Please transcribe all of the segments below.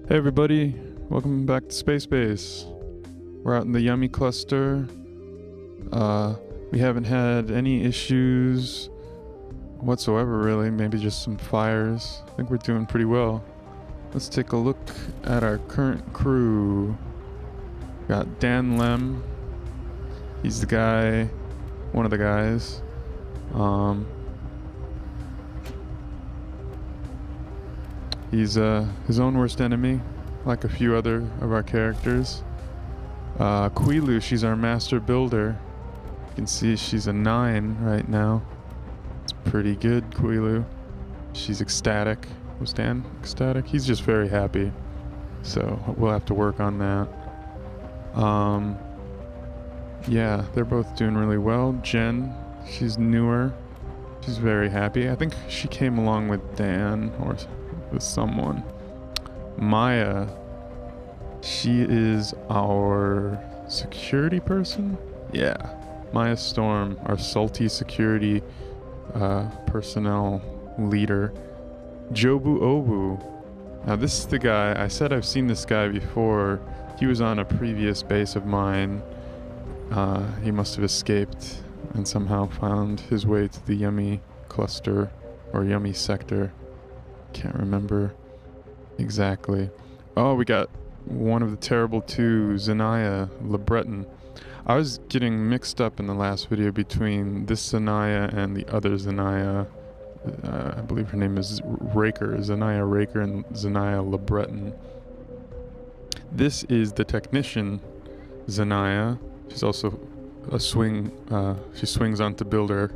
Hey everybody, welcome back to Space Base. We're out in the Yummy cluster. We haven't had any issues whatsoever really, maybe just some fires. I think we're doing pretty well. Let's take a look at our current crew. Got Dan Lem. He's the guy, one of the guys. He's his own worst enemy, like a few other of our characters. Quilu, she's our master builder. You can see she's a 9 right now. It's pretty good, Quilu. She's ecstatic. Was Dan ecstatic? He's just very happy. So we'll have to work on that. Yeah, they're both doing really well. Jen, she's newer. She's very happy. I think she came along with Dan or with someone. Maya, she is our security person? Yeah. Maya Storm, our salty security personnel leader. Jobu Obu. Now this is the guy, I said I've seen this guy before. He was on a previous base of mine. He must have escaped and somehow found his way to the Yummy cluster or Yummy sector. Can't remember exactly. Oh, we got one of the terrible two, Zanaya LeBreton. I was getting mixed up in the last video between this Zanaya and the other Zanaya. I believe her name is Raker, Zanaya Raker and Zanaya LeBreton. This is the technician, Zanaya. She's also a swing, she swings onto builder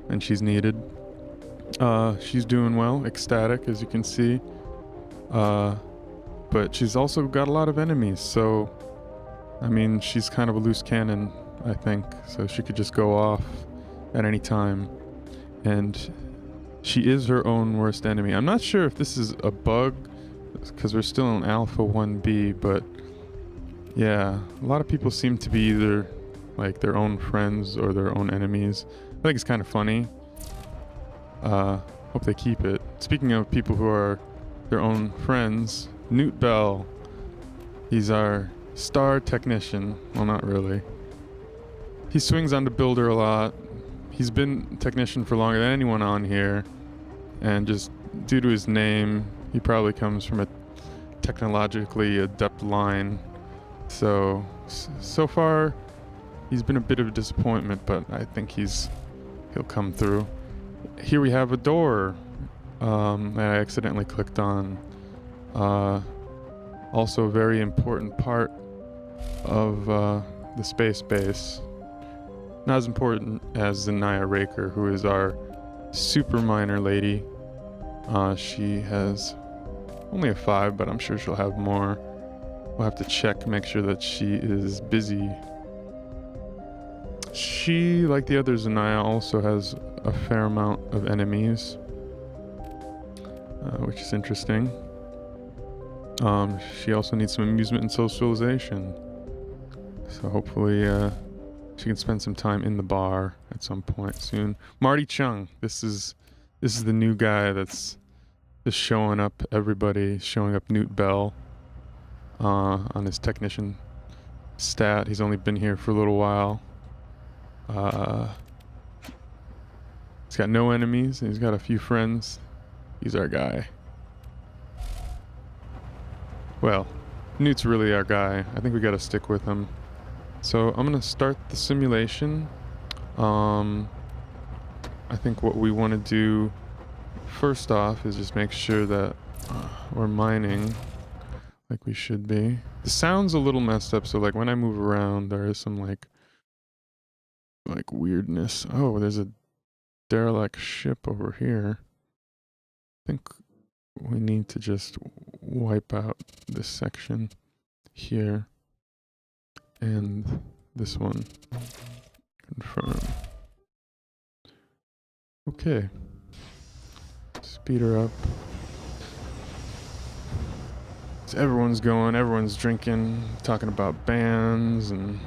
when she's needed. She's doing well, ecstatic as you can see. But she's also got a lot of enemies, so I mean, she's kind of a loose cannon, I think, so she could just go off at any time. And she is her own worst enemy. I'm not sure if this is a bug, because we're still in Alpha 1B, but yeah, a lot of people seem to be either like their own friends or their own enemies. I think it's kind of funny. Hope they keep it. Speaking of people who are their own friends, Newt Bell. He's our star technician. Well, not really. He swings on the builder a lot. He's been technician for longer than anyone on here. And just due to his name, he probably comes from a technologically adept line. So far, he's been a bit of a disappointment, but I think he'll come through. Here we have a door that I accidentally clicked on. Also a very important part of the space base. Not as important as Zanaya Raker, who is our super minor lady. She has only a 5, but I'm sure she'll have more. We'll have to check, make sure that she is busy. She, like the other Zanaya, also has a fair amount of enemies, which is interesting. She also needs some amusement and socialization. So hopefully she can spend some time in the bar at some point soon. Marty Chung, this is the new guy that's just showing up everybody, showing up Newt Bell on his technician stat. He's only been here for a little while. He's got no enemies, and he's got a few friends. He's our guy. Well, Newt's really our guy. I think we gotta stick with him. So I'm gonna start the simulation. I think what we want to do first off is just make sure that we're mining like we should be. The sound's a little messed up, so like when I move around, there is some like weirdness. Oh, there's a derelict ship over here. I think we need to just wipe out this section here and this one. Confirm. Okay. Speed her up. So everyone's going, everyone's drinking, talking about bands and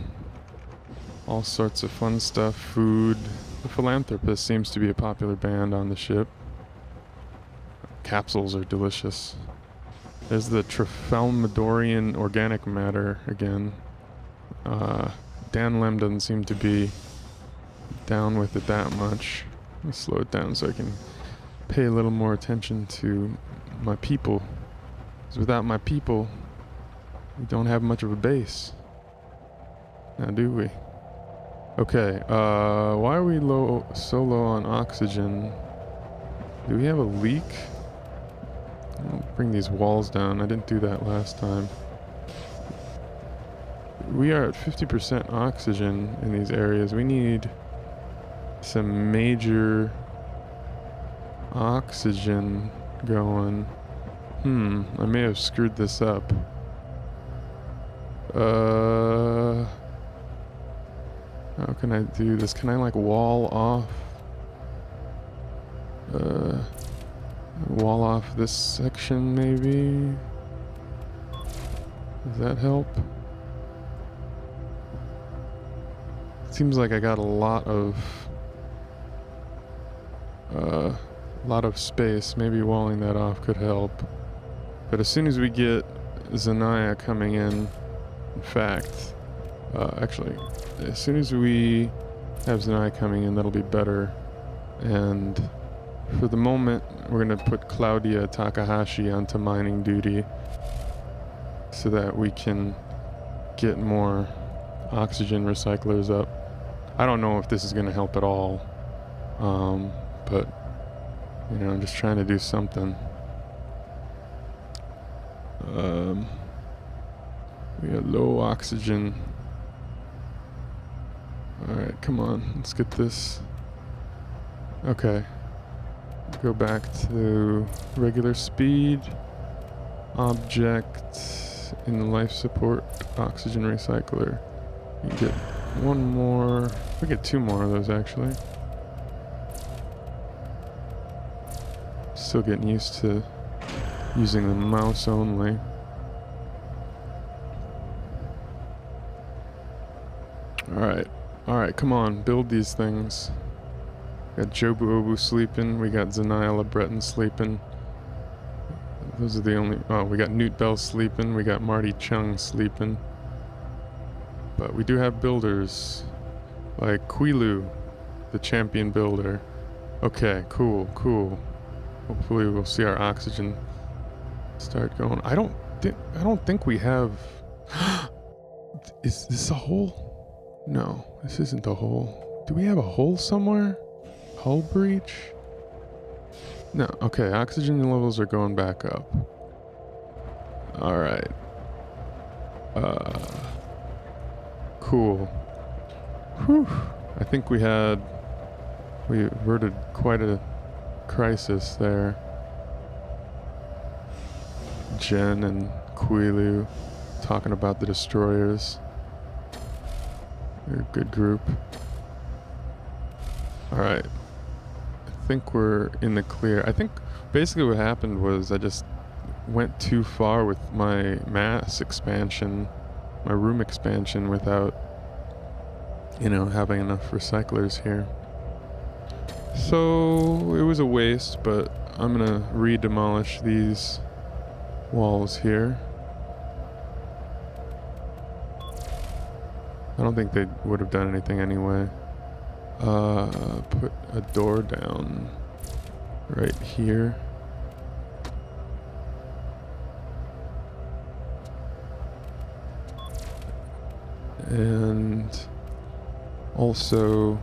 all sorts of fun stuff, food. The Philanthropist seems to be a popular band on the ship. Capsules are delicious. There's the Trifalmadorian organic matter again. Dan Lem doesn't seem to be down with it that much. Let's slow it down so I can pay a little more attention to my people. Because without my people, we don't have much of a base. Now do we? Okay, why are we so low on oxygen? Do we have a leak? I'll bring these walls down. I didn't do that last time. We are at 50% oxygen in these areas. We need some major oxygen going. I may have screwed this up. How can I do this? Can I like wall off? Wall off this section maybe? Does that help? Seems like I got a lot of space. Maybe walling that off could help. But as soon as we get Zanaya coming in fact, actually, as soon as we have Zanaya coming in, that'll be better. And for the moment, we're gonna put Claudia Takahashi onto mining duty so that we can get more oxygen recyclers up. I don't know if this is gonna help at all, but you know, I'm just trying to do something. We got low oxygen. Alright, come on, let's get this. Okay. Go back to regular speed. Object in the life support oxygen recycler. You get one more. We get two more of those actually. Still getting used to using the mouse only. Alright, come on, build these things. We got Jobu Obu sleeping, we got Zanaya Breton sleeping. Those are the only... Oh, we got Newt Bell sleeping, we got Marty Chung sleeping. But we do have builders, like Quilu, the champion builder. Okay, cool. Hopefully we'll see our oxygen start going. I don't think we have... Is this a hole? No, this isn't a hole. Do we have a hole somewhere? Hull breach? No, okay, oxygen levels are going back up. Alright. Cool. Whew. I think we averted quite a crisis there. Jen and Quilu talking about the destroyers. They're a good group. Alright. I think we're in the clear. I think basically what happened was I just went too far with my mass expansion, my room expansion, without, you know, having enough recyclers here. So it was a waste, but I'm gonna re-demolish these walls here. I don't think they would have done anything anyway. Put a door down right here. And also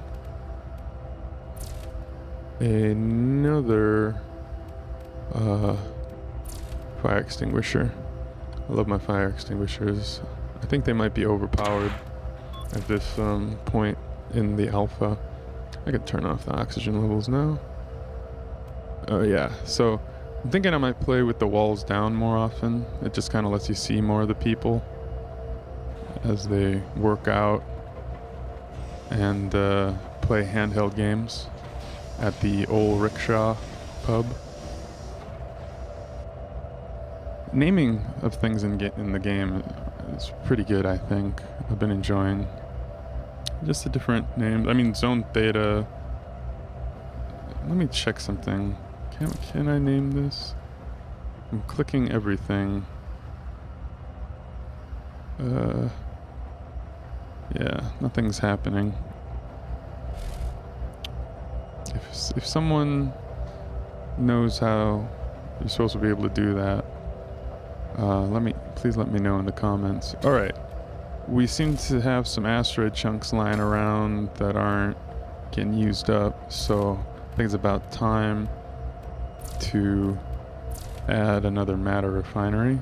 another fire extinguisher. I love my fire extinguishers. I think they might be overpowered at this point in the alpha. I could turn off the oxygen levels now. Oh yeah, so I'm thinking I might play with the walls down more often. It just kind of lets you see more of the people as they work out and play handheld games at the old rickshaw pub. Naming of things in the game is pretty good, I think. I've been enjoying just the different names. I mean, Zone Theta. Let me check something. Can I name this? I'm clicking everything. Yeah, nothing's happening. If someone knows how you're supposed to be able to do that, please let me know in the comments. All right, we seem to have some asteroid chunks lying around that aren't getting used up, so I think it's about time to add another matter refinery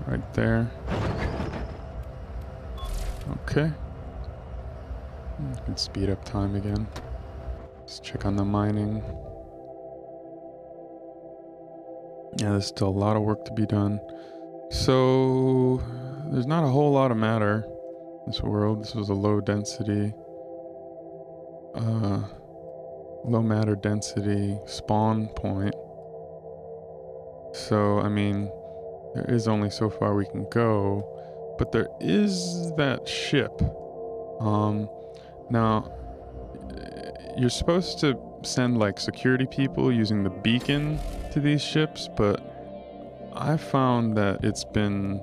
right there. Okay. You can speed up time again. Let's check on the mining. Yeah, there's still a lot of work to be done. So there's not a whole lot of matter in this world. This was a low density, low matter density spawn point. So, I mean, there is only so far we can go, but there is that ship. Now, you're supposed to send like security people using the beacon to these ships, but I found that it's been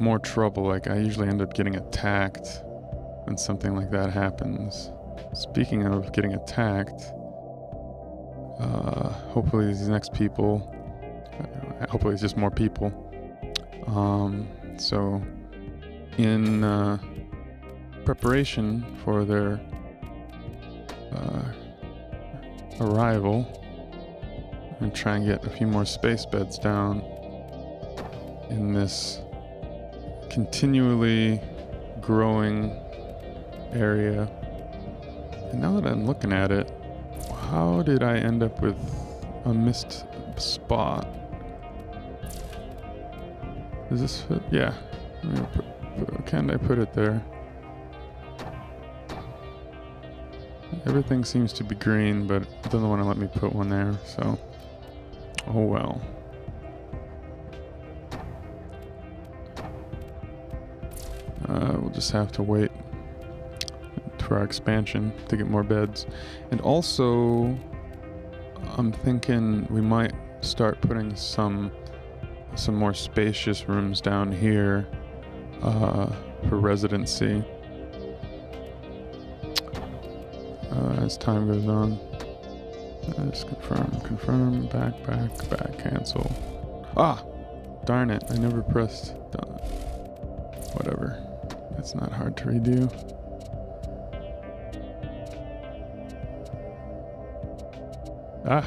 more trouble. Like, I usually end up getting attacked when something like that happens. Speaking of getting attacked, hopefully these next people, hopefully it's just more people. So in preparation for their arrival, and try and get a few more space beds down in this continually growing area. And now that I'm looking at it, how did I end up with a missed spot? Does this fit? Yeah. Can I put it there? Everything seems to be green, but it doesn't want to let me put one there, so oh well. We'll just have to wait for our expansion to get more beds. And also, I'm thinking we might start putting some more spacious rooms down here for residency. As time goes on. Just confirm, back, cancel. Ah! Darn it, I never pressed done. Whatever. It's not hard to redo. Ah!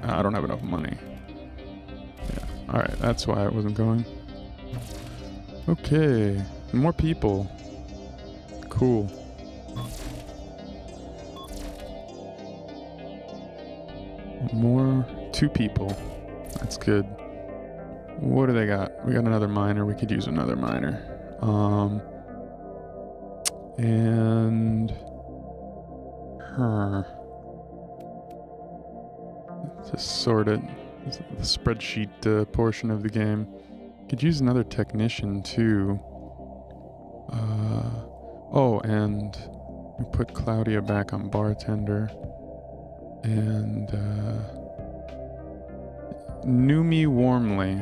I don't have enough money. Yeah, alright, that's why it wasn't going. Okay, more people. Cool. Two people. That's good. What do they got? We got another miner. We could use another miner. And just sort it. The spreadsheet portion of the game. Could use another technician too. Oh, and we put Claudia back on bartender. And knew me warmly.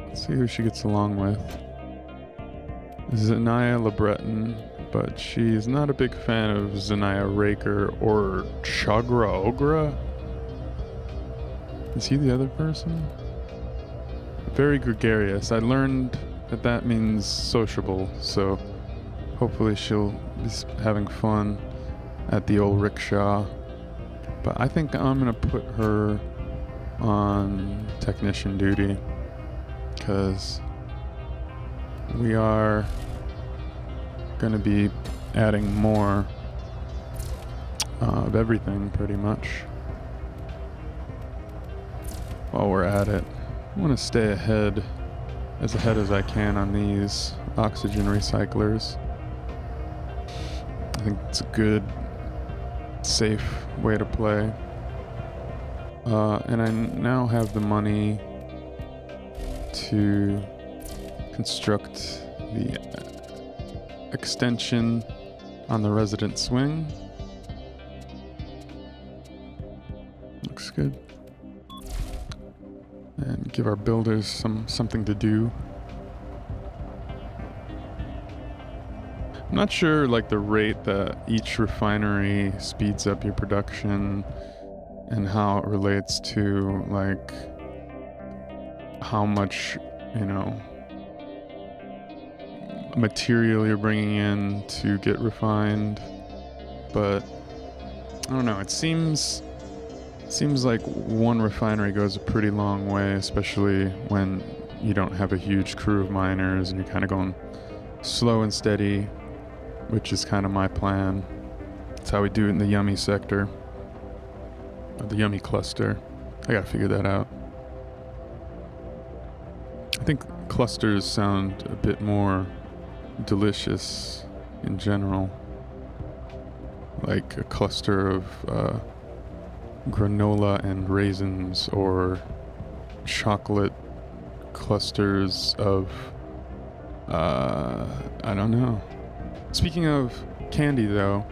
Let's see who she gets along with. Zanaya LeBreton, but she's not a big fan of Zanaya Raker or Chagra Ogra. Is he the other person? Very gregarious. I learned that means sociable, so hopefully she'll be having fun at the old rickshaw. But I think I'm gonna put her on technician duty, because we are gonna be adding more of everything pretty much. While we're at it, I want to stay ahead as I can on these oxygen recyclers. I think it's a good, safe way to play. And I now have the money to construct the extension on the resident swing. Looks good. And give our builders something to do. I'm not sure like the rate that each refinery speeds up your production and how it relates to like how much, you know, material you're bringing in to get refined. But I don't know, it seems like one refinery goes a pretty long way, especially when you don't have a huge crew of miners and you're kind of going slow and steady, which is kind of my plan. That's how we do it in the Yummy sector, or the Yummy cluster. I gotta figure that out. I think clusters sound a bit more delicious in general, like a cluster of granola and raisins, or chocolate clusters of I don't know. Speaking of candy though,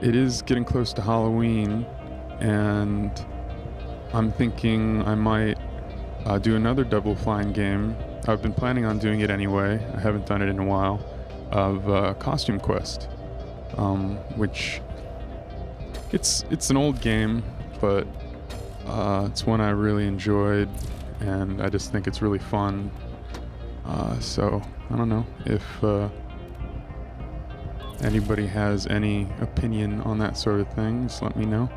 it is getting close to Halloween, and I'm thinking I might do another double flying game. I've been planning on doing it anyway, I haven't done it in a while, of Costume Quest, which it's an old game, but it's one I really enjoyed, and I just think it's really fun. So I don't know if anybody has any opinion on that sort of thing, just let me know.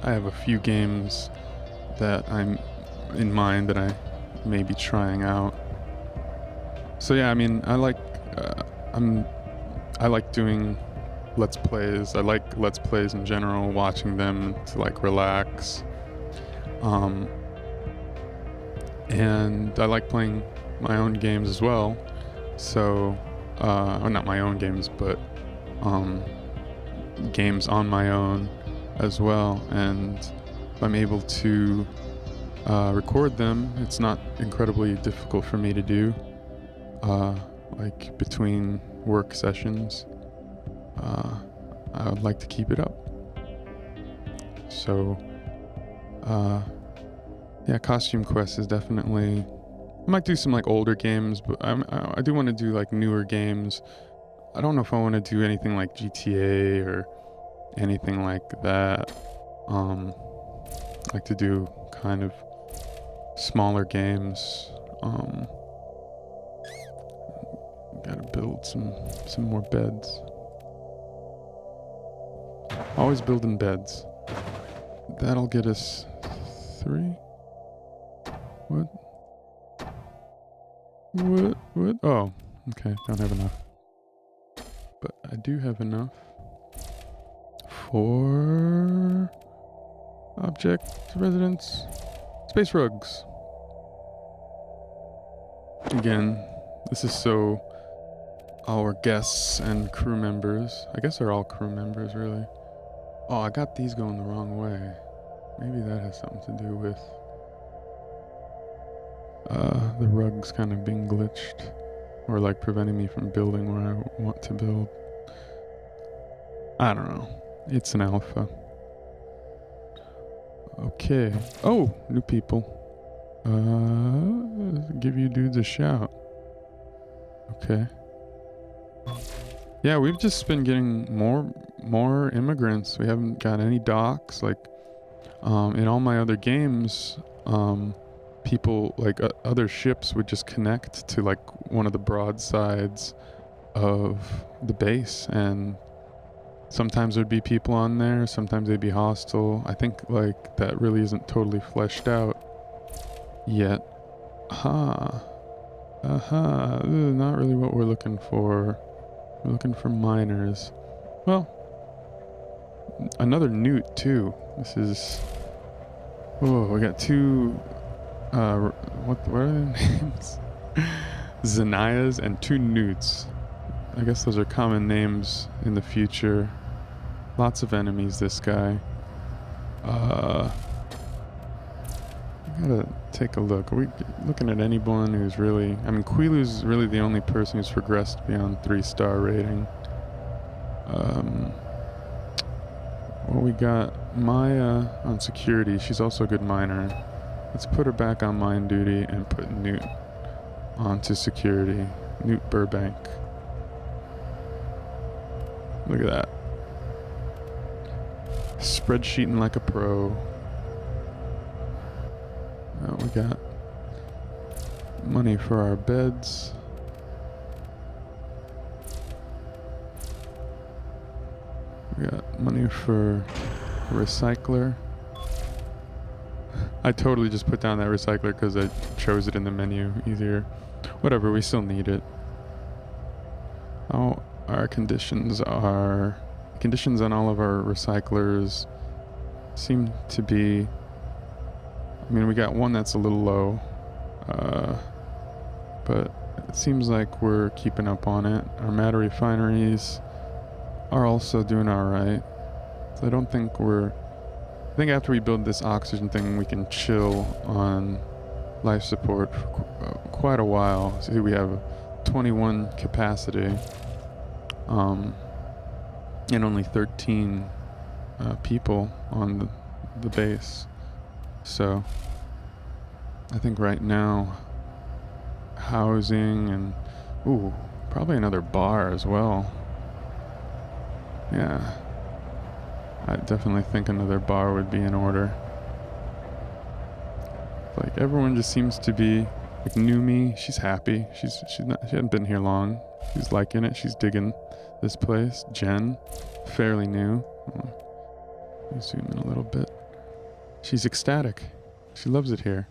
I have a few games that I'm in mind that I may be trying out. So yeah, I mean, I like doing Let's Plays. I like Let's Plays in general, watching them to like relax. And I like playing my own games as well. So, or not my own games, but games on my own as well. And if I'm able to record them, it's not incredibly difficult for me to do, like between work sessions. I would like to keep it up. So, yeah, Costume Quest is definitely... I might do some like older games, but I do want to do like newer games. I don't know if I want to do anything like GTA or anything like that. I like to do kind of smaller games. Gotta build some more beds. Always building beds. That'll get us 3. What? Oh, okay. Don't have enough. But I do have enough for object residence space rugs. Again, this is so our guests and crew members, I guess they're all crew members really. Oh, I got these going the wrong way. Maybe that has something to do with the rugs kind of being glitched, or like preventing me from building where I want to build. I don't know. It's an alpha. Okay. Oh, new people. Give you dudes a shout. Okay. Yeah, we've just been getting more immigrants. We haven't got any docks. Like, in all my other games, people, like other ships would just connect to like one of the broadsides of the base, and sometimes there'd be people on there, sometimes they'd be hostile. I think like that really isn't totally fleshed out yet. Not really what we're looking for. We're looking for miners. Well, another Newt too. This is... Oh, we got 2... what are their names? Zanayas and 2 Newts. I guess those are common names in the future. Lots of enemies, this guy. Gotta take a look. Are we looking at anyone who's really... I mean, Quilu's really the only person who's progressed beyond 3-star rating. Well, we got Maya on security. She's also a good miner. Let's put her back on mine duty and put Newt onto security. Newt Burbank. Look at that. Spreadsheeting like a pro. Now we got money for our beds. We got money for a recycler. I totally just put down that recycler because I chose it in the menu easier. Whatever, we still need it. Oh, our conditions on all of our recyclers seem to be... I mean, we got one that's a little low, but it seems like we're keeping up on it. Our matter refineries are also doing alright. So I don't think I think after we build this oxygen thing, we can chill on life support for quite a while. See, we have 21 capacity, and only 13 people on the base. So I think right now, housing and, ooh, probably another bar as well. Yeah, I definitely think another bar would be in order. Like, everyone just seems to be, like, Numi, she's happy. She hadn't been here long. She's liking it. She's digging this place. Jen, fairly new. Let me zoom in a little bit. She's ecstatic. She loves it here.